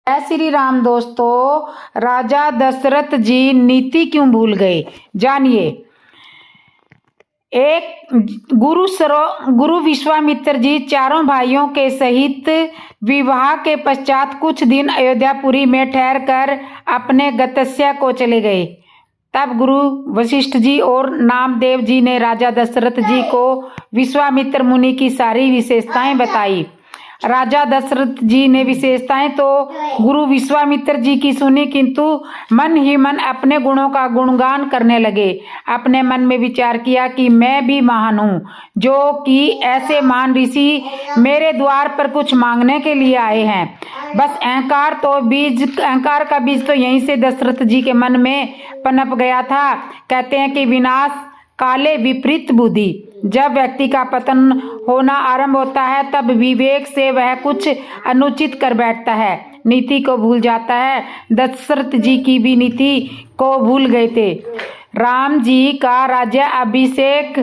जय श्री राम। दोस्तों, राजा दशरथ जी नीति क्यों भूल गए, जानिए। एक गुरु विश्वामित्र जी चारों भाइयों के सहित विवाह के पश्चात कुछ दिन अयोध्यापुरी में ठहर कर अपने गतस्य को चले गए। तब गुरु वशिष्ठ जी और नामदेव जी ने राजा दशरथ जी को विश्वामित्र मुनि की सारी विशेषताएं बताई। राजा दशरथ जी ने विशेषताएं तो गुरु विश्वामित्र जी की सुनी, किंतु मन ही मन अपने गुणों का गुणगान करने लगे। अपने मन में विचार किया कि मैं भी महान हूँ, जो कि ऐसे महान ऋषि मेरे द्वार पर कुछ मांगने के लिए आए हैं। बस अहंकार का बीज तो यहीं से दशरथ जी के मन में पनप गया था। कहते हैं कि विनाश काले विपरीत बुद्धि। जब व्यक्ति का पतन होना आरंभ होता है तब विवेक से वह कुछ अनुचित कर बैठता है, नीति को भूल जाता है। दशरथ जी की भी नीति को भूल गए थे। राम जी का राज्याभिषेक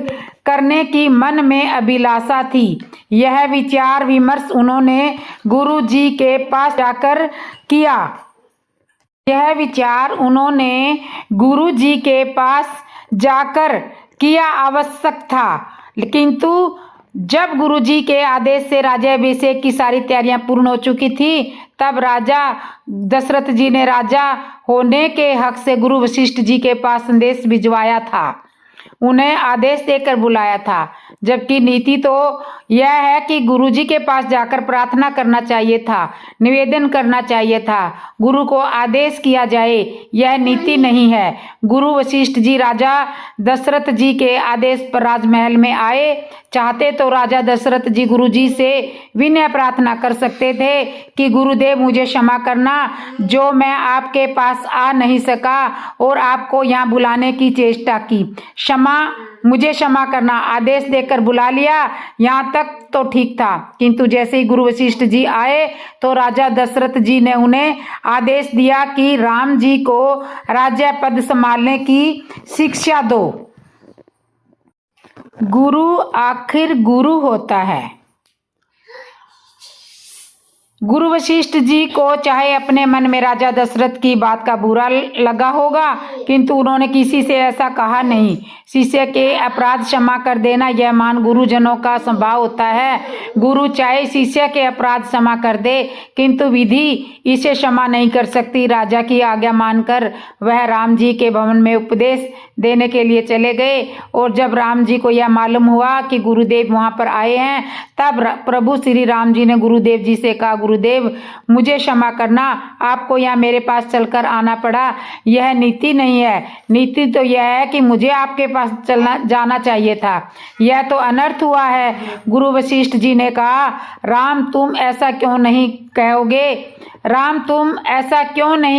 करने की मन में अभिलाषा थी। यह विचार विमर्श उन्होंने गुरु जी के पास जाकर किया। आवश्यक था, किंतु जब गुरुजी के आदेश से राज्याभिषेक की सारी तैयारियां पूर्ण हो चुकी थी, तब राजा दशरथ जी ने राजा होने के हक से गुरु वशिष्ठ जी के पास संदेश भिजवाया था, उन्हें आदेश देकर बुलाया था। जबकि नीति तो यह है कि गुरुजी के पास जाकर प्रार्थना करना चाहिए था, निवेदन करना चाहिए था, गुरु को आदेश किया जाए। यह नीति नहीं है। गुरु वशिष्ठ जी राजा दशरथ जी के आदेश पर राजमहल में आए। चाहते तो राजा दशरथ जी गुरुजी से विनय प्रार्थना कर सकते थे कि गुरुदेव मुझे क्षमा करना, जो मैं आपके पास आ नहीं सका और आपको यहाँ बुलाने की चेष्टा की। मुझे क्षमा करना, आदेश देकर बुला लिया, यहाँ तक तो ठीक था। किंतु जैसे ही गुरु वशिष्ठ जी आए तो राजा दशरथ जी ने उन्हें आदेश दिया कि राम जी को राज्य पद संभालने की शिक्षा दो। गुरु आखिर गुरु होता है। गुरु वशिष्ठ जी को चाहे अपने मन में राजा दशरथ की बात का बुरा लगा होगा, किंतु उन्होंने किसी से ऐसा कहा नहीं। शिष्य के अपराध क्षमा कर देना यह महान गुरुजनों का स्वभाव होता है। गुरु चाहे शिष्य के अपराध क्षमा कर दे, किंतु विधि इसे क्षमा नहीं कर सकती। राजा की आज्ञा मानकर वह राम जी के भवन में उपदेश देने के लिए चले गए, और जब राम जी को यह मालूम हुआ कि गुरुदेव वहां पर आए हैं, तब प्रभु श्री राम जी ने गुरुदेव जी से कहा, गुरुदेव मुझे क्षमा करना, आपको यहाँ मेरे पास चलकर आना पड़ा। यह नीति नहीं है। नीति तो यह है कि मुझे आपके पास जाना चाहिए था। यह तो अनर्थ हुआ है। गुरु वशिष्ठ जी ने कहा, राम तुम ऐसा क्यों नहीं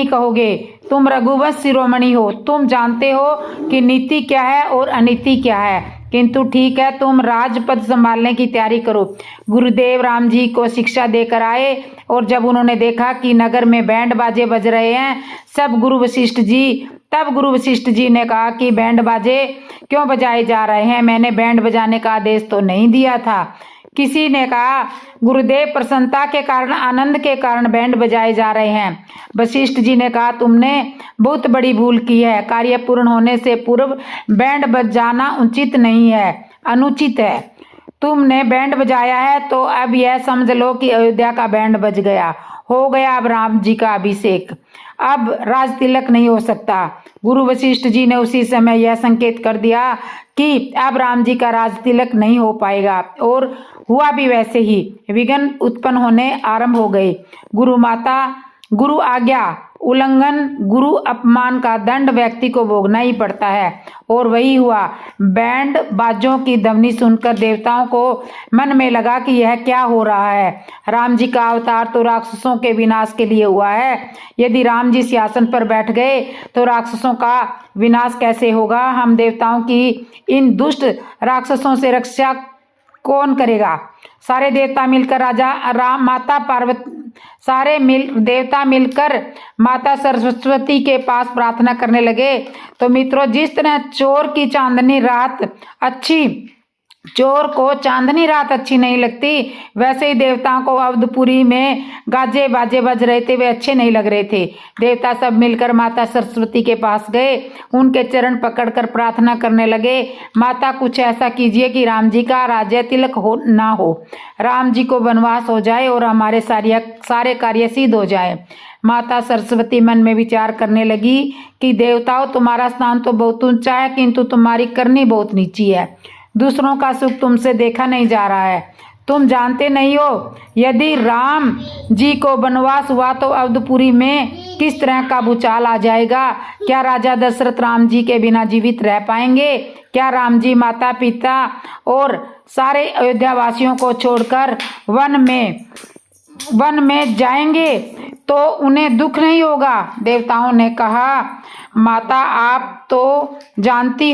कहोगे? तुम रघुवंश शिरोमणि हो, तुम जानते हो कि नीति क्या है और अनीति क्या है। किंतु ठीक है, तुम राजपद संभालने की तैयारी करो। गुरुदेव राम जी को शिक्षा देकर आए, और जब उन्होंने देखा कि नगर में बैंड बाजे बज रहे हैं, तब गुरु वशिष्ठ जी ने कहा कि बैंड बाजे क्यों बजाए जा रहे हैं? मैंने बैंड बजाने का आदेश तो नहीं दिया था। किसी ने कहा, गुरुदेव प्रसन्नता के कारण, आनंद के कारण बैंड बजाए जा रहे हैं। वशिष्ठ जी ने कहा, तुमने बहुत बड़ी भूल की है। कार्य पूर्ण होने से पूर्व बैंड बजाना उचित नहीं है, अनुचित है। तुमने बैंड बजाया है तो अब यह समझ लो कि अयोध्या का बैंड बज गया, हो गया अब राम जी का अभिषेक, अब राज तिलक नहीं हो सकता। गुरु वशिष्ठ जी ने उसी समय यह संकेत कर दिया कि अब राम जी का राज तिलक नहीं हो पाएगा, और हुआ भी वैसे ही। विघ्न उत्पन्न होने आरंभ हो गए। गुरु आज्ञा उल्लंघन, गुरु अपमान का दंड व्यक्ति को भोगना ही पड़ता है, और वही हुआ। बैंड बाजों की ध्वनि सुनकर देवताओं को मन में लगा कि यह क्या हो रहा है। राम जी का अवतार तो राक्षसों के विनाश के लिए हुआ है। यदि राम जी सिंहासन पर बैठ गए तो राक्षसों का विनाश कैसे होगा? हम देवताओं की इन दुष्ट राक्षसों से रक्षा कौन करेगा? सारे देवता मिलकर माता सरस्वती के पास प्रार्थना करने लगे। तो मित्रों, जिस तरह चोर की चांदनी रात अच्छी चोर को चांदनी रात अच्छी नहीं लगती, वैसे ही देवताओं को अवधपुरी में गाजे बाजे बज रहे थे, वे अच्छे नहीं लग रहे थे। देवता सब मिलकर माता सरस्वती के पास गए, उनके चरण पकड़कर प्रार्थना करने लगे, माता कुछ ऐसा कीजिए कि राम जी का राज्य तिलक हो ना हो, राम जी को वनवास हो जाए और हमारे सारे कार्य सिद्ध हो जाए। माता सरस्वती मन में विचार करने लगी कि देवताओं, तुम्हारा स्थान तो बहुत ऊंचा है, किंतु तुम्हारी करनी बहुत नीची है। दूसरों का सुख तुमसे देखा नहीं जा रहा है। तुम जानते नहीं हो, यदि राम जी को वनवास हुआ तो अवधपुरी में किस तरह का भूचाल आ जाएगा। क्या राजा दशरथ राम जी के बिना जीवित रह पाएंगे? क्या राम जी माता पिता और सारे अयोध्या वासियों को छोड़कर वन में जाएंगे तो उन्हें दुख नहीं होगा? देवताओं ने कहा, माता आप तो जानती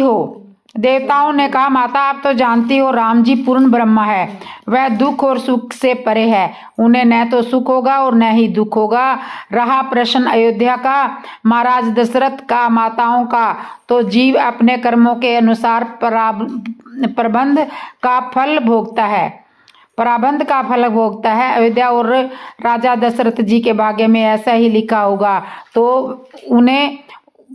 हो राम जी पूर्ण ब्रह्मा है, वह दुख और सुख से परे है, उन्हें न तो सुख होगा और न ही दुख होगा। रहा प्रश्न अयोध्या का, महाराज दशरथ का, माताओं का, तो जीव अपने कर्मों के अनुसार प्रारब्ध का फल भोगता है। अयोध्या और राजा दशरथ जी के भाग्य में ऐसा ही लिखा होगा, तो उन्हें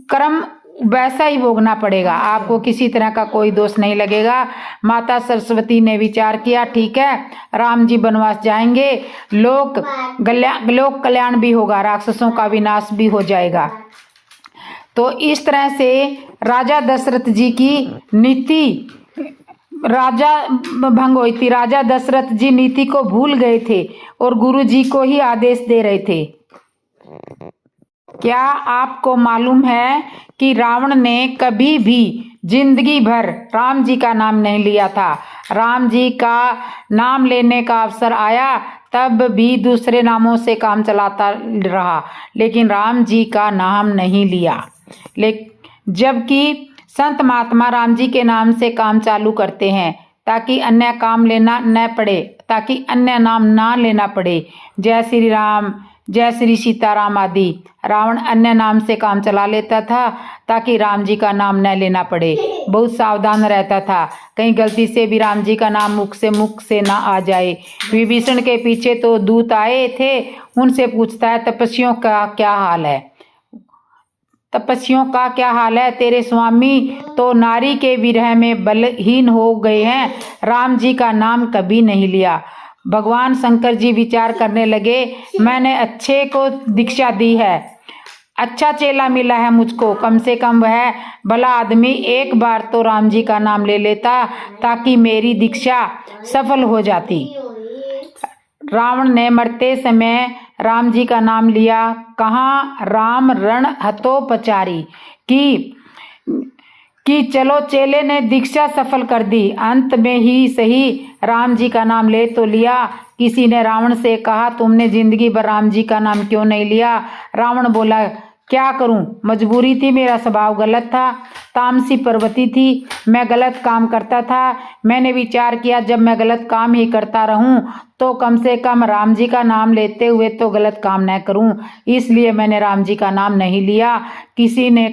कर्म वैसा ही भोगना पड़ेगा, आपको किसी तरह का कोई दोष नहीं लगेगा। माता सरस्वती ने विचार किया, ठीक है, राम जी वनवास जाएंगे, लोक कल्याण भी होगा, राक्षसों का विनाश भी हो जाएगा। तो इस तरह से राजा दशरथ जी की नीति भंग हुई थी। राजा दशरथ जी नीति को भूल गए थे और गुरु जी को ही आदेश दे रहे थे। क्या आपको मालूम है कि रावण ने कभी भी जिंदगी भर राम जी का नाम नहीं लिया था? राम जी का नाम लेने का अवसर आया तब भी दूसरे नामों से काम चलाता रहा, लेकिन राम जी का नाम नहीं लिया। जबकि संत महात्मा राम जी के नाम से काम चालू करते हैं ताकि अन्य नाम ना लेना पड़े। जय श्री राम, जय श्री सीताराम आदि। रावण अन्य नाम से काम चला लेता था ताकि राम जी का नाम न लेना पड़े, बहुत सावधान रहता था, कहीं गलती से भी राम जी का नाम मुख से ना आ जाए। विभीषण के पीछे तो दूत आए थे, उनसे पूछता है, तपस्वियों का क्या हाल है? तेरे स्वामी तो नारी के विरह में बलहीन हो गए हैं, राम जी का नाम कभी नहीं लिया। भगवान शंकर जी विचार करने लगे, मैंने अच्छे को दीक्षा दी है, अच्छा चेला मिला है मुझको, कम से कम वह भला आदमी एक बार तो राम जी का नाम ले लेता ताकि मेरी दीक्षा सफल हो जाती। रावण ने मरते समय राम जी का नाम लिया, कहाँ राम रण हतोपचारी कि चलो चेले ने दीक्षा सफल कर दी, अंत में ही सही राम जी का नाम ले तो लिया। किसी ने रावण से कहा, तुमने जिंदगी भर राम जी का नाम क्यों नहीं लिया? रावण बोला, क्या करूं, मजबूरी थी, मेरा स्वभाव गलत था, तामसी प्रवृत्ति थी, मैं गलत काम करता था। मैंने विचार किया जब मैं गलत काम ही करता रहूं तो कम से कम राम जी का नाम लेते हुए तो गलत काम न करूं, इसलिए मैंने राम जी का नाम नहीं लिया। किसी ने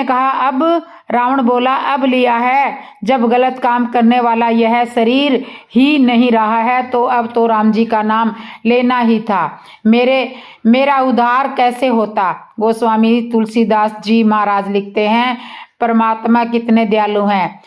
कहा अब रावण बोला, अब लिया है, जब गलत काम करने वाला यह शरीर ही नहीं रहा है तो अब तो राम जी का नाम लेना ही था, मेरा उद्धार कैसे होता। गोस्वामी तुलसीदास जी महाराज लिखते हैं, परमात्मा कितने दयालु हैं।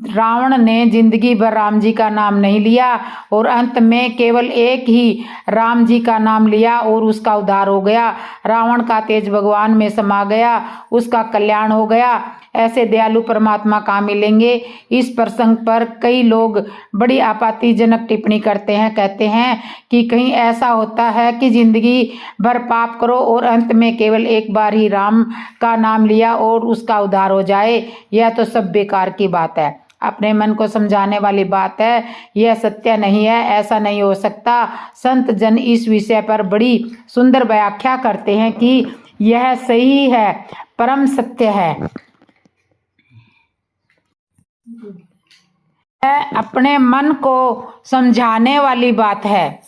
रावण ने जिंदगी भर राम जी का नाम नहीं लिया और अंत में केवल एक ही राम जी का नाम लिया और उसका उद्धार हो गया। रावण का तेज भगवान में समा गया, उसका कल्याण हो गया। ऐसे दयालु परमात्मा कहाँ मिलेंगे। इस प्रसंग पर कई लोग बड़ी आपत्तिजनक टिप्पणी करते हैं, कहते हैं कि कहीं ऐसा होता है कि जिंदगी भर पाप करो और अंत में केवल एक बार ही राम का नाम लिया और उसका उद्धार हो जाए। यह तो सब बेकार की बात है, अपने मन को समझाने वाली बात है, यह सत्य नहीं है, ऐसा नहीं हो सकता। संत जन इस विषय पर बड़ी सुंदर व्याख्या करते हैं कि यह सही है, परम सत्य है। यह अपने मन को समझाने वाली बात है।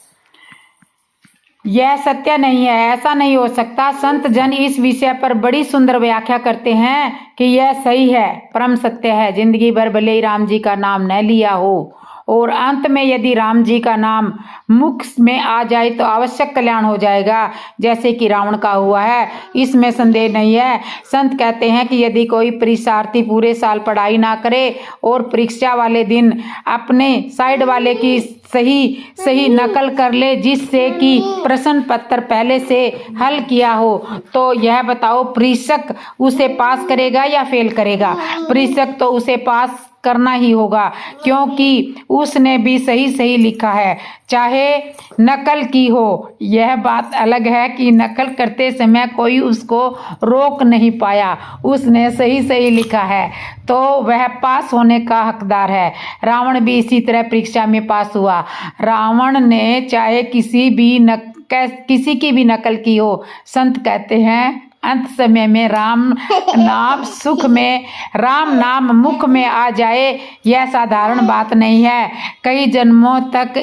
यह सत्य नहीं है, ऐसा नहीं हो सकता। संत जन इस विषय पर बड़ी सुंदर व्याख्या करते हैं कि यह सही है, परम सत्य है। जिंदगी भर भले ही राम जी का नाम न लिया हो और अंत में यदि राम जी का नाम मुख में आ जाए तो आवश्यक कल्याण हो जाएगा, जैसे कि रावण का हुआ है, इसमें संदेह नहीं है। संत कहते हैं कि यदि कोई परीक्षार्थी पूरे साल पढ़ाई ना करे और परीक्षा वाले दिन अपने साइड वाले की सही नकल कर ले, जिससे कि प्रश्न पत्र पहले से हल किया हो, तो यह बताओ परीक्षक उसे पास करेगा या फेल करेगा? परीक्षक तो उसे पास करना ही होगा, क्योंकि उसने भी सही लिखा है, चाहे नकल की हो। यह बात अलग है कि नकल करते समय कोई उसको रोक नहीं पाया, उसने सही लिखा है तो वह पास होने का हकदार है। रावण भी इसी तरह परीक्षा में पास हुआ। रावण ने चाहे किसी की भी नकल की हो, संत कहते हैं अंत समय में राम नाम मुख में आ जाए, यह साधारण बात नहीं है। कई जन्मों तक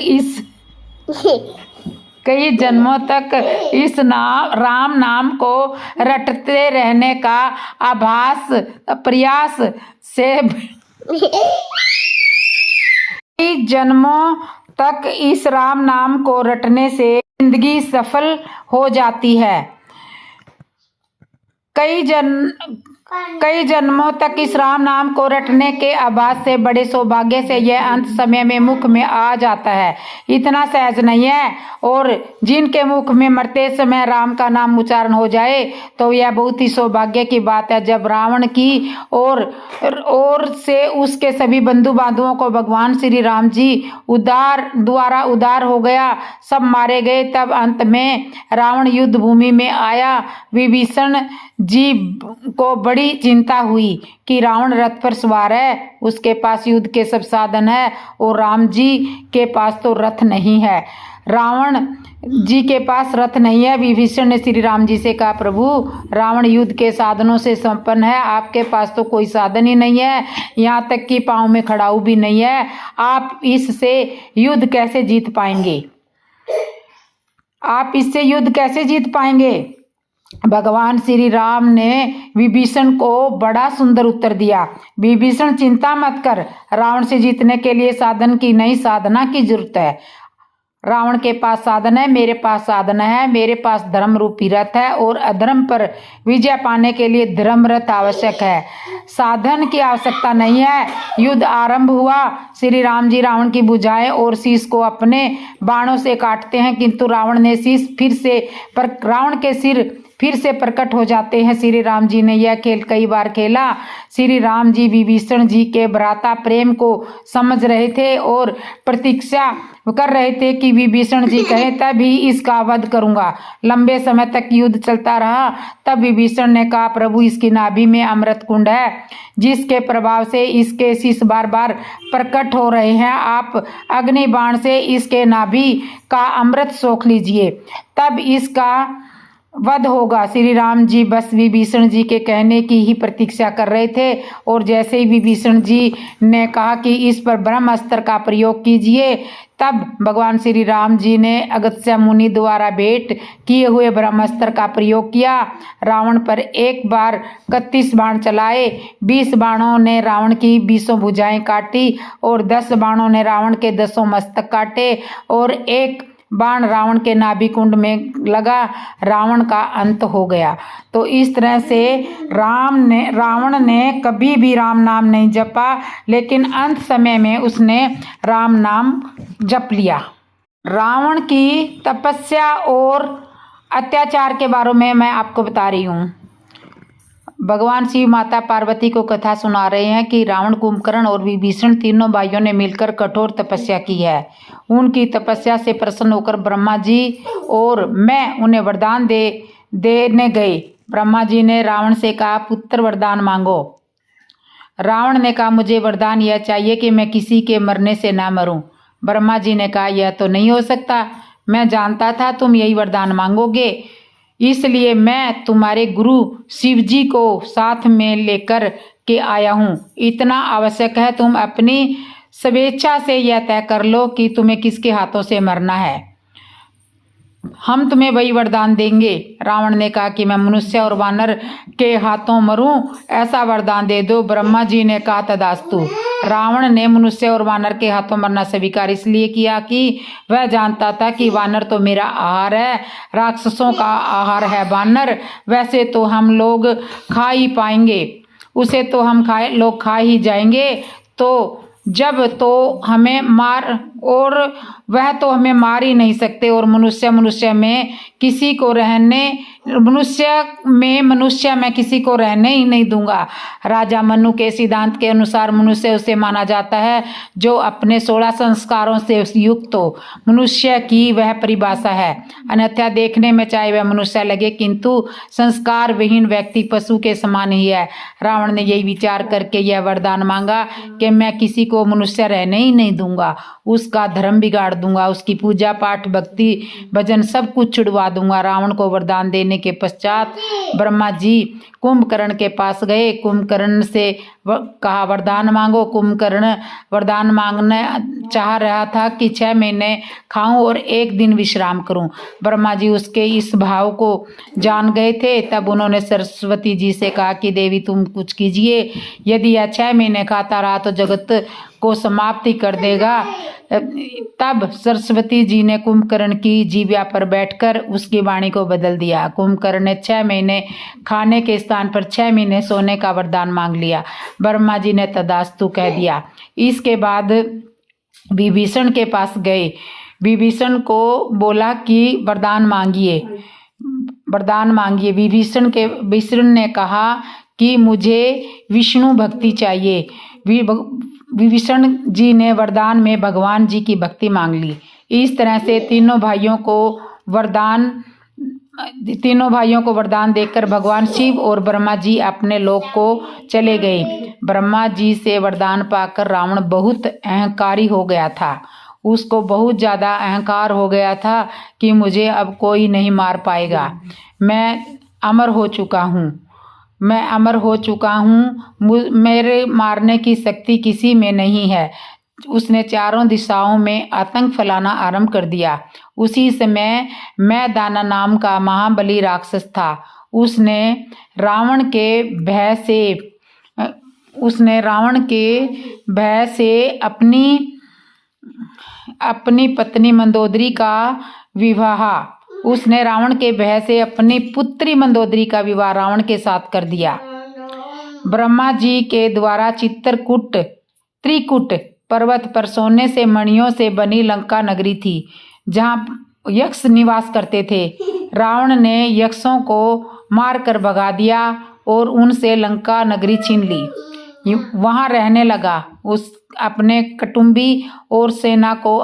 इस राम नाम को रटते रहने का प्रयास से कई जन्मों तक इस राम नाम को रटने से जिंदगी सफल हो जाती है। कई जन्मों तक इस राम नाम को रटने के आभास से, बड़े सौभाग्य से यह अंत समय में मुख में आ जाता है। इतना सहज नहीं है, और जिनके मुख में मरते समय राम का नाम उच्चारण हो जाए तो यह बहुत ही सौभाग्य की बात है। जब रावण की ओर से उसके सभी बंधु बांधवों को भगवान श्री राम जी द्वारा उद्धार हो गया, सब मारे गए, तब अंत में रावण युद्ध भूमि में आया। विभीषण जी को बड़ी चिंता हुई कि रावण रथ पर सवार है, उसके पास युद्ध के सब साधन है और राम जी के पास तो रथ नहीं है। रावण जी के पास रथ नहीं है। विभीषण ने श्री राम जी से कहा, प्रभु रावण युद्ध के साधनों से संपन्न है, आपके पास तो कोई साधन ही नहीं है, यहाँ तक कि पाँव में खड़ाऊ भी नहीं है, आप इससे युद्ध कैसे जीत पाएंगे? भगवान श्री राम ने विभीषण को बड़ा सुंदर उत्तर दिया। विभीषण, चिंता मत कर, रावण से जीतने के लिए साधन की नहीं, साधना की जरूरत है। रावण के पास साधन है, मेरे पास साधन है। मेरे पास धर्म रूपी रथ है और अधर्म पर विजय पाने के लिए धर्म रथ आवश्यक है, साधन की आवश्यकता नहीं है। युद्ध आरंभ हुआ। श्री राम जी रावण की भुजाएं और शीश को अपने बाणों से काटते हैं, किंतु रावण के सिर फिर से प्रकट हो जाते हैं। श्री राम जी ने यह खेल कई बार खेला। श्री राम जी विभीषण जी के भ्राता प्रेम को समझ रहे थे और प्रतीक्षा कर रहे थे कि विभीषण जी कहे तभी इसका वध करूंगा। लंबे समय तक युद्ध चलता रहा। तब विभीषण ने कहा, प्रभु इसकी नाभि में अमृत कुंड है, जिसके प्रभाव से इसके शीश बार बार प्रकट हो रहे हैं। आप अग्नि बाण से इसके नाभि का अमृत सोख लीजिए, तब इसका वध होगा। श्री राम जी बस विभीषण जी के कहने की ही प्रतीक्षा कर रहे थे, और जैसे ही विभीषण जी ने कहा कि इस पर ब्रह्मास्त्र का प्रयोग कीजिए, तब भगवान श्री राम जी ने अगस्त्य मुनि द्वारा भेंट किए हुए ब्रह्मास्त्र का प्रयोग किया। रावण पर एक बार 31 बाण चलाए। 20 बाणों ने रावण की 20 भुजाएं काटी और 10 बाणों ने रावण के 10 मस्तक काटे और एक बाण रावण के नाभि कुंड में लगा। रावण का अंत हो गया। तो इस तरह से रावण ने कभी भी राम नाम नहीं जपा, लेकिन अंत समय में उसने राम नाम जप लिया। रावण की तपस्या और अत्याचार के बारे में मैं आपको बता रही हूँ। भगवान शिव माता पार्वती को कथा सुना रहे हैं कि रावण, कुंभकर्ण और विभीषण तीनों भाइयों ने मिलकर कठोर तपस्या की है। उनकी तपस्या से प्रसन्न होकर ब्रह्मा जी और मैं उन्हें वरदान देने गए। ब्रह्मा जी ने रावण से कहा, पुत्र वरदान मांगो। रावण ने कहा, मुझे वरदान यह चाहिए कि मैं किसी के मरने से ना मरूं। ब्रह्मा जी ने कहा, यह तो नहीं हो सकता, मैं जानता था तुम यही वरदान मांगोगे, इसलिए मैं तुम्हारे गुरु शिव जी को साथ में लेकर के आया हूँ। इतना आवश्यक है तुम अपनी स्वेच्छा से यह तय कर लो कि तुम्हें किसके हाथों से मरना है। हम तुम्हें वही वरदान देंगे। रावण ने कहा कि मैं मनुष्य और वानर के हाथों मरूं, ऐसा वरदान दे दो। ब्रह्मा जी ने कहा तदास्तु। रावण ने मनुष्य और वानर के हाथों मरना स्वीकार इसलिए किया कि वह जानता था कि वानर तो मेरा आहार है, राक्षसों का आहार है वानर, वैसे तो हम लोग खा ही पाएंगे, उसे तो हम लोग खा ही जाएंगे, तो जब तो हमें मार और वह तो हमें मार ही नहीं सकते, और मनुष्य में किसी को मनुष्य में किसी को रहने ही नहीं दूंगा। राजा मनु के सिद्धांत के अनुसार मनुष्य उसे माना जाता है जो अपने 16 संस्कारों से युक्त हो। मनुष्य की वह परिभाषा है। अन्यथा देखने में चाहे वह मनुष्य लगे, किंतु संस्कार विहीन व्यक्ति पशु के समान ही है। रावण ने यही विचार करके यह वरदान मांगा कि मैं किसी को मनुष्य रहने ही नहीं दूंगा, उसका धर्म बिगाड़ दूंगा, उसकी पूजा पाठ भक्ति भजन सब कुछ छुड़वा दूंगा। रावण को वरदान देने के पश्चात ब्रह्मा जी कुंभकर्ण के पास गए। कुंभकर्ण से कहा वरदान मांगो। कुंभकर्ण वरदान मांगने चाह रहा था कि 6 महीने खाऊं और 1 दिन विश्राम करूं। ब्रह्मा जी उसके इस भाव को जान गए थे। तब उन्होंने सरस्वती जी से कहा कि देवी तुम कुछ कीजिए, यदि यह 6 महीने खाता रहा तो जगत को समाप्ति कर देगा। तब सरस्वती जी ने कुंभकर्ण की जीभा पर बैठकर उसकी वाणी को बदल दिया। कुंभकर्ण ने 6 महीने खाने के स्थान पर 6 महीने सोने का वरदान मांग लिया। ब्रह्मा जी ने तदास्तु कह दिया। इसके बाद विभीषण के पास गए। विभीषण को बोला कि वरदान मांगिए। विभीषण ने कहा कि मुझे विष्णु भक्ति चाहिए। विभीषण जी ने वरदान में भगवान जी की भक्ति मांग ली। इस तरह से तीनों भाइयों को वरदान देकर भगवान शिव और ब्रह्मा जी अपने लोक को चले गए। ब्रह्मा जी से वरदान पाकर रावण बहुत अहंकारी हो गया था। उसको बहुत ज़्यादा अहंकार हो गया था कि मुझे अब कोई नहीं मार पाएगा, मैं अमर हो चुका हूँ, मेरे मारने की शक्ति किसी में नहीं है। उसने चारों दिशाओं में आतंक फैलाना आरंभ कर दिया। उसी समय मैदाना नाम का महाबली राक्षस था। उसने रावण के भय से अपनी पत्नी मंदोदरी का विवाह अपनी पुत्री मंदोदरी का विवाह रावण के साथ कर दिया। ब्रह्मा जी के द्वारा त्रिकुट पर्वत पर सोने से मणियों से बनी लंका नगरी थी, जहाँ यक्ष निवास करते थे। रावण ने यक्षों को मारकर भगा दिया और उनसे लंका नगरी छीन ली। वहाँ रहने लगा। अपने कुटुंबी और सेना को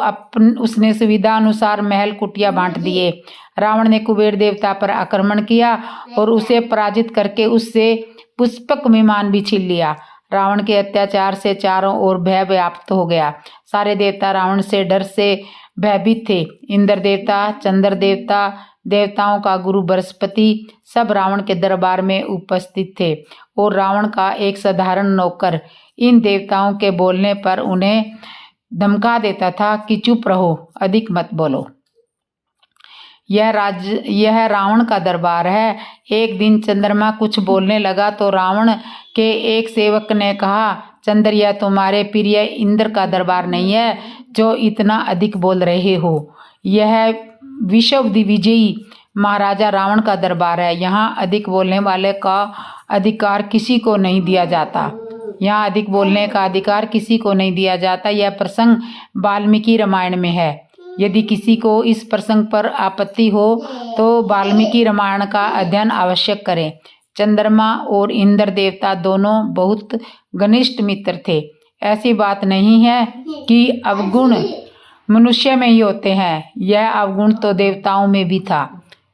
उसने सुविधा अनुसार महल कुटिया बांट दिए। रावण ने कुबेर देवता पर आक्रमण किया और उसे पराजित करके उससे पुष्पक विमान भी छीन लिया। रावण के अत्याचार से चारों ओर भय व्याप्त हो गया। सारे देवता रावण से डर से भयभीत थे। इंद्र देवता, चंद्र देवता, देवताओं का गुरु बृहस्पति सब रावण के दरबार में उपस्थित थे, और रावण का एक साधारण नौकर इन देवताओं के बोलने पर उन्हें धमका देता था कि चुप रहो, अधिक मत बोलो। यह रावण का दरबार है। एक दिन चंद्रमा कुछ बोलने लगा तो रावण के एक सेवक ने कहा, चंद्र, यह तुम्हारे प्रिय इंद्र का दरबार नहीं है जो इतना अधिक बोल रहे हो। यह विश्व विजयी महाराजा रावण का दरबार है। यहाँ अधिक बोलने वाले का अधिकार किसी को नहीं दिया जाता। यह प्रसंग वाल्मीकि रामायण में है। यदि किसी को इस प्रसंग पर आपत्ति हो तो वाल्मीकि रामायण का अध्ययन आवश्यक करें। चंद्रमा और इंद्र देवता दोनों बहुत घनिष्ठ मित्र थे। ऐसी बात नहीं है कि अवगुण मनुष्य में ही होते हैं, यह अवगुण तो देवताओं में भी था।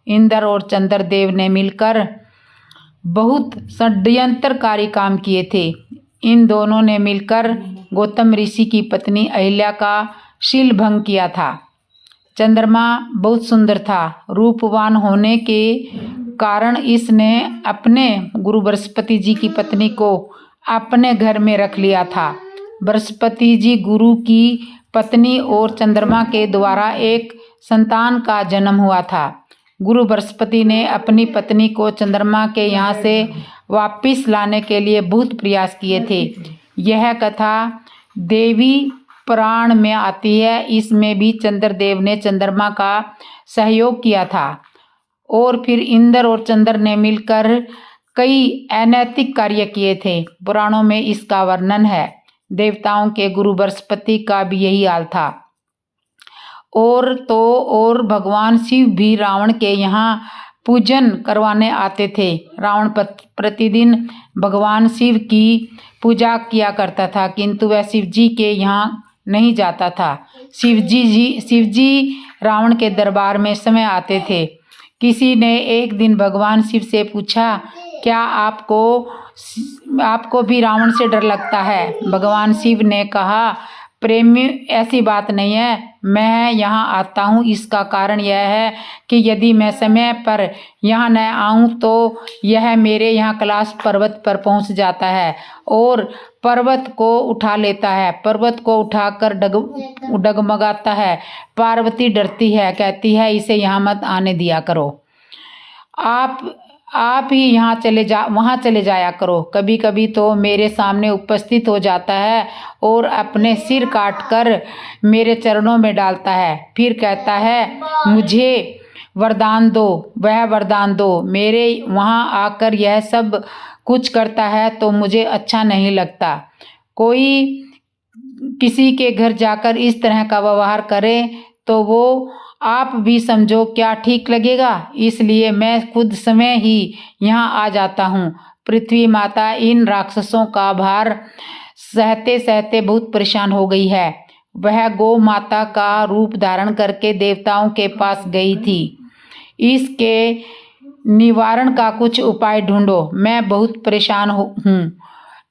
इंद्र और चंद्रदेव ने मिलकर बहुत षड्यंत्रकारी काम किए थे। इन दोनों ने मिलकर गौतम ऋषि की पत्नी अहिल्या का शील भंग किया था। चंद्रमा बहुत सुंदर था। रूपवान होने के कारण इसने अपने गुरु बृहस्पति जी की पत्नी को अपने घर में रख लिया था। बृहस्पति जी गुरु की पत्नी और चंद्रमा के द्वारा एक संतान का जन्म हुआ था। गुरु बृहस्पति ने अपनी पत्नी को चंद्रमा के यहाँ से वापिस लाने के लिए बहुत प्रयास किए थे। यह कथा देवी पुराण में आती है। इसमें भी चंद्रदेव ने चंद्रमा का सहयोग किया था और फिर इंद्र और चंद्र ने मिलकर कई अनैतिक कार्य किए थे। पुराणों में इसका वर्णन है। देवताओं के गुरु बृहस्पति का भी यही हाल था। और भगवान शिव भी रावण के यहाँ पूजन करवाने आते थे। रावण प्रतिदिन भगवान शिव की पूजा किया करता था, किंतु वह शिव जी के यहाँ नहीं जाता था। शिव जी रावण के दरबार में समय आते थे। किसी ने एक दिन भगवान शिव से पूछा, क्या आपको भी रावण से डर लगता है? भगवान शिव ने कहा, प्रेमी, ऐसी बात नहीं है। मैं यहाँ आता हूँ, इसका कारण यह है कि यदि मैं समय पर यहाँ न आऊँ तो यह मेरे यहाँ कैलाश पर्वत पर पहुँच जाता है और पर्वत को उठा लेता है। पर्वत को उठाकर डगमगाता है। पार्वती डरती है, कहती है इसे यहाँ मत आने दिया करो। आप ही वहाँ चले जाया करो। कभी कभी तो मेरे सामने उपस्थित हो जाता है और अपने सिर काटकर मेरे चरणों में डालता है। फिर कहता है, मुझे वरदान दो। वह वरदान दो। मेरे वहाँ आकर यह सब कुछ करता है तो मुझे अच्छा नहीं लगता। कोई किसी के घर जाकर इस तरह का व्यवहार करे तो वो आप भी समझो क्या ठीक लगेगा। इसलिए मैं खुद समय ही यहाँ आ जाता हूँ। पृथ्वी माता इन राक्षसों का भार सहते सहते बहुत परेशान हो गई है। वह गौ माता का रूप धारण करके देवताओं के पास गई थी। इसके निवारण का कुछ उपाय ढूंढो। मैं बहुत परेशान हूँ।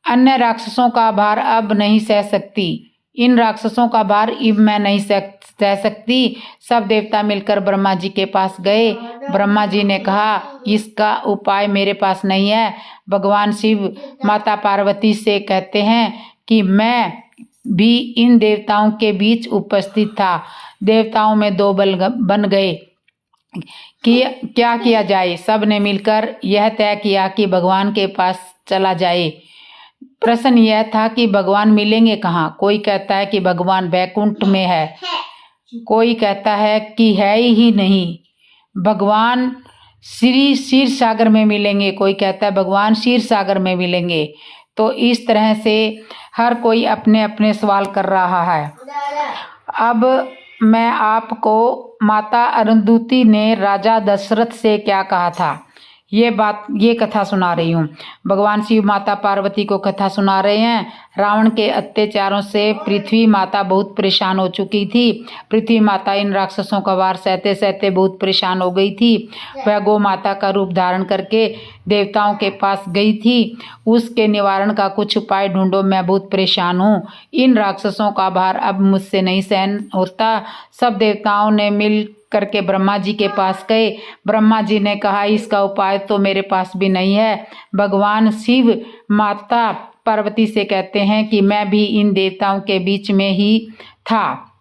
अन्य राक्षसों का भार अब नहीं सह सकती। इन राक्षसों का भार अब मैं नहीं सह सकती। सब देवता मिलकर ब्रह्मा जी के पास गए। ब्रह्मा जी ने कहा, इसका उपाय मेरे पास नहीं है। भगवान शिव माता पार्वती से कहते हैं कि मैं भी इन देवताओं के बीच उपस्थित था। देवताओं में दो बल बन गए कि क्या किया जाए। सब ने मिलकर यह तय किया कि भगवान के पास चला जाए। प्रश्न यह था कि भगवान मिलेंगे कहाँ। कोई कहता है कि भगवान बैकुंठ में है, कोई कहता है कि है ही नहीं, भगवान क्षीर सागर में मिलेंगे, कोई कहता है भगवान क्षीर सागर में मिलेंगे। तो इस तरह से हर कोई अपने अपने सवाल कर रहा है। अब मैं आपको माता अरुंधति ने राजा दशरथ से क्या कहा था ये कथा सुना रही हूँ। भगवान शिव माता पार्वती को कथा सुना रहे हैं। रावण के अत्याचारों से पृथ्वी माता बहुत परेशान हो चुकी थी। पृथ्वी माता इन राक्षसों का वार सहते सहते बहुत परेशान हो गई थी। वह गौ माता का रूप धारण करके देवताओं के पास गई थी। उसके निवारण का कुछ उपाय ढूंढो, मैं बहुत परेशान हूँ। इन राक्षसों का भार अब मुझसे नहीं सहन होता। सब देवताओं ने मिल करके ब्रह्मा जी के पास गए। ब्रह्मा जी ने कहा, इसका उपाय तो मेरे पास भी नहीं है। भगवान शिव माता पार्वती से कहते हैं कि मैं भी इन देवताओं के बीच में ही था।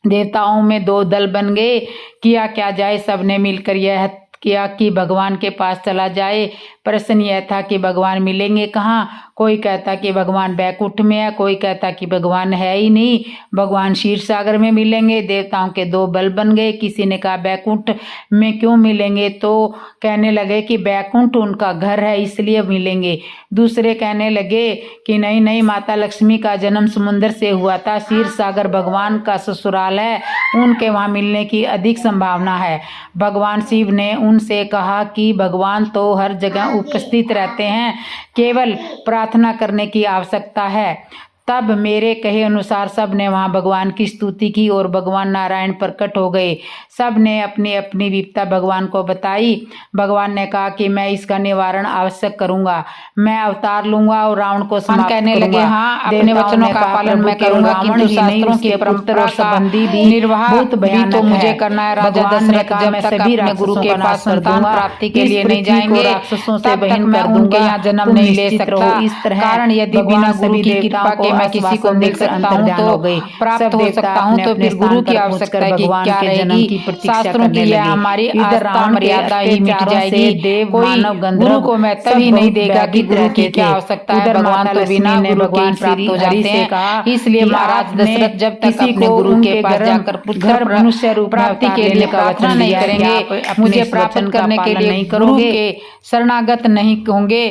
देवताओं में दो दल बन गए। किया क्या जाए। सबने मिलकर यह किया कि भगवान के पास चला जाए। प्रश्न यह था कि भगवान मिलेंगे कहाँ। कोई कहता कि भगवान बैकुंठ में है, कोई कहता कि भगवान है ही नहीं, भगवान क्षीर सागर में मिलेंगे। देवताओं के दो बल बन गए। किसी ने कहा बैकुंठ में क्यों मिलेंगे, तो कहने लगे कि बैकुंठ उनका घर है इसलिए मिलेंगे। दूसरे कहने लगे कि नहीं नहीं, माता लक्ष्मी का जन्म समुद्र से हुआ था, क्षीर सागर भगवान का ससुराल है, उनके वहाँ मिलने की अधिक संभावना है। भगवान शिव ने उनसे कहा कि भगवान तो हर जगह उपस्थित रहते हैं, केवल प्रार्थना करने की आवश्यकता है। तब मेरे कहे अनुसार सब ने वहाँ भगवान की स्तुति की और भगवान नारायण प्रकट हो गए। सब ने अपनी अपनी विपदा भगवान को बताई। भगवान ने कहा कि मैं इसका निवारण आवश्यक करूंगा, मैं अवतार लूंगा और रावण को समाप्त कहने लगे, हाँ अपने वचनों का पालन मैं करूंगा, किंतु शास्त्रों की परंपरा संबंधी भी निर्वाह भी तो मुझे करना है। राजा दशरथ जब तक अपने गुरु के पास संतान प्राप्ति के लिए नहीं जाएंगे राक्षसों से बहन कर दूंगा, यहाँ जन्म नहीं ले सकता। इस तरह कारण यदि बिना गुरु की कृपा के मैं किसी को मिल सकता हूँ तो प्राप्त हो सकता हूँ, तो फिर गुरु की आवश्यकता की क्या रहेगी। शास्त्रों की यह हमारी आस्था मर्यादा ही मिट जाएगी। कोई गुरु को मैं तभी नहीं देगा कि गुरु की क्या आवश्यकता है। भगवान तो बिना गुरु के ही प्राप्त हो जाते हैं। इसलिए महाराज दशरथ जब तक अपने गुरु के पास जाकर पुत्र मनुष्य रूप प्राप्ति के लिए प्रार्थना नहीं करेंगे, मुझे प्राप्त करने के लिए गुरु के शरणागत नहीं होंगे,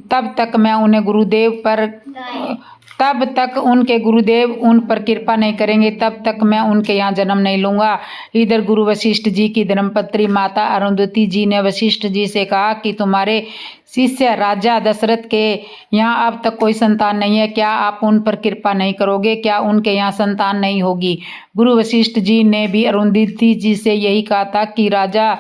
तब तक मैं उन्हें तब तक उनके गुरुदेव उन पर कृपा नहीं करेंगे, तब तक मैं उनके यहाँ जन्म नहीं लूंगा। इधर गुरु वशिष्ठ जी की धर्मपत्री माता अरुंधति जी ने वशिष्ठ जी से कहा कि तुम्हारे शिष्य राजा दशरथ के यहाँ अब तक कोई संतान नहीं है, क्या आप उन पर कृपा नहीं करोगे? क्या उनके यहाँ संतान नहीं होगी? गुरु वशिष्ठ जी ने भी अरुंधति जी से यही कहा था कि राजा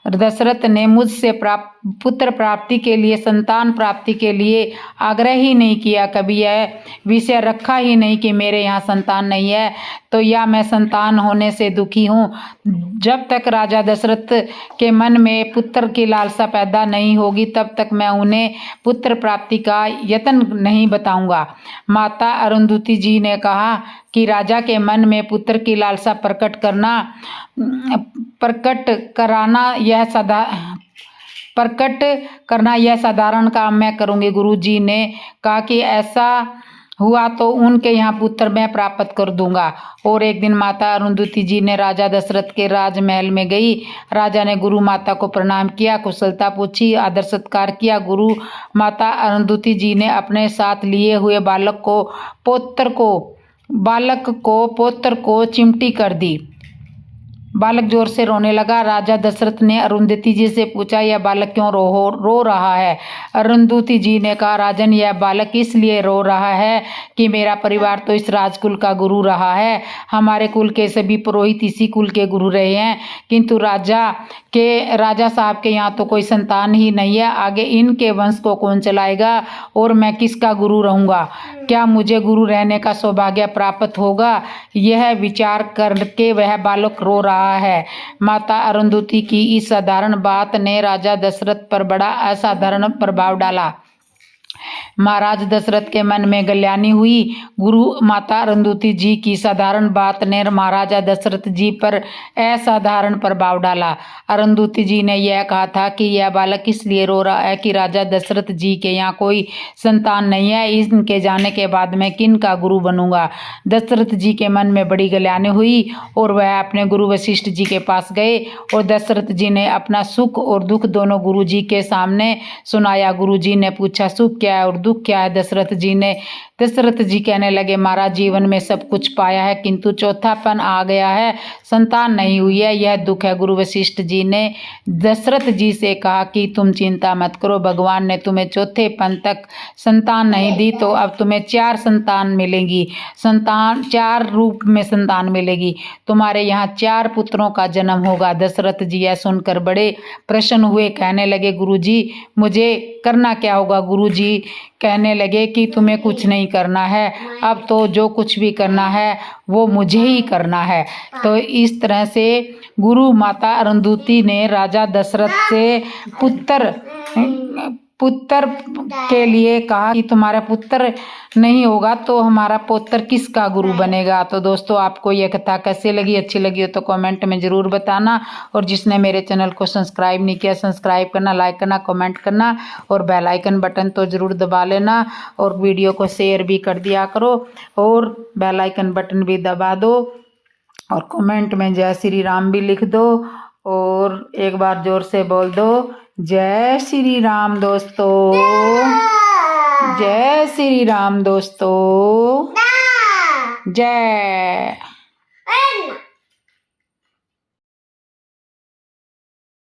दशरथ ने मुझसे पुत्र प्राप्ति के लिए, संतान प्राप्ति के लिए आग्रह ही नहीं किया, कभी यह विषय रखा ही नहीं कि मेरे यहाँ संतान नहीं है, तो या मैं संतान होने से दुखी हूँ। जब तक राजा दशरथ के मन में पुत्र की लालसा पैदा नहीं होगी, तब तक मैं उन्हें पुत्र प्राप्ति का यत्न नहीं बताऊंगा। माता अरुंधति जी ने कहा कि राजा के मन में पुत्र की लालसा प्रकट करना यह साधारण काम मैं करूंगी। गुरु जी ने कहा कि ऐसा हुआ तो उनके यहाँ पुत्र मैं प्राप्त कर दूंगा। और एक दिन माता अरुंधति जी ने राजा दशरथ के राजमहल में गई। राजा ने गुरु माता को प्रणाम किया, कुशलता पूछी, आदर सत्कार किया। गुरु माता अरुंधति जी ने अपने साथ लिए हुए बालक पौत्र को चिमटी कर दी। बालक जोर से रोने लगा। राजा दशरथ ने अरुंधति जी से पूछा, यह बालक क्यों रो रहा है? अरुंधति जी ने कहा, राजन, यह बालक इसलिए रो रहा है कि मेरा परिवार तो इस राजकुल का गुरु रहा है। हमारे कुल के सभी पुरोहित इसी कुल के गुरु रहे हैं, किंतु राजा साहब के यहाँ तो कोई संतान ही नहीं है। आगे इनके वंश को कौन चलाएगा और मैं किसका गुरु रहूँगा? क्या मुझे गुरु रहने का सौभाग्य प्राप्त होगा? यह विचार करके वह बालक रो रहा है। माता अरुंधति की इस साधारण बात ने राजा दशरथ पर बड़ा असाधारण प्रभाव डाला। महाराज दशरथ के मन में गल्यानी हुई। गुरु माता अरुंधति जी की साधारण बात ने महाराजा दशरथ जी पर असाधारण प्रभाव डाला। अरुंधति जी ने यह कहा था कि यह बालक इसलिए रो रहा है कि राजा दशरथ जी के यहाँ कोई संतान नहीं है। इनके जाने के बाद मैं किन का गुरु बनूंगा? दशरथ जी के मन में बड़ी गल्यानी हुई और वह अपने गुरु वशिष्ठ जी के पास गए और दशरथ जी ने अपना सुख और दुख दोनों गुरु जी के सामने सुनाया। गुरु जी ने पूछा, सुख क्या है और दुख क्या है? दशरथ जी कहने लगे, महाराज, जीवन में सब कुछ पाया है किंतु चौथापन आ गया है, संतान नहीं हुई है, यह दुख है। गुरु वशिष्ठ जी ने दशरथ जी से कहा कि तुम चिंता मत करो, भगवान ने तुम्हें चौथेपन तक संतान नहीं दी तो अब तुम्हें 4 संतान मिलेंगी, 4 रूप में संतान मिलेगी, तुम्हारे यहाँ 4 पुत्रों का जन्म होगा। दशरथ जी यह सुनकर बड़े प्रसन्न हुए, कहने लगे, गुरु जी, मुझे करना क्या होगा? गुरु जी कहने लगे कि तुम्हें कुछ नहीं करना है, अब तो जो कुछ भी करना है वो मुझे ही करना है। तो इस तरह से गुरु माता अरुंधति ने राजा दशरथ से पुत्र के लिए कहा कि तुम्हारा पुत्र नहीं होगा तो हमारा पुत्र किसका गुरु बनेगा। तो दोस्तों, आपको ये कथा कैसी लगी? अच्छी लगी हो तो कमेंट में ज़रूर बताना, और जिसने मेरे चैनल को सब्सक्राइब नहीं किया, सब्सक्राइब करना, लाइक करना, कमेंट करना और बेल आइकन बटन तो ज़रूर दबा लेना, और वीडियो को शेयर भी कर दिया करो और बेल आइकन बटन भी दबा दो, और कमेंट में जय श्री राम भी लिख दो, और एक बार जोर से बोल दो, जय श्री राम दोस्तों, जय श्री राम दोस्तों, जय।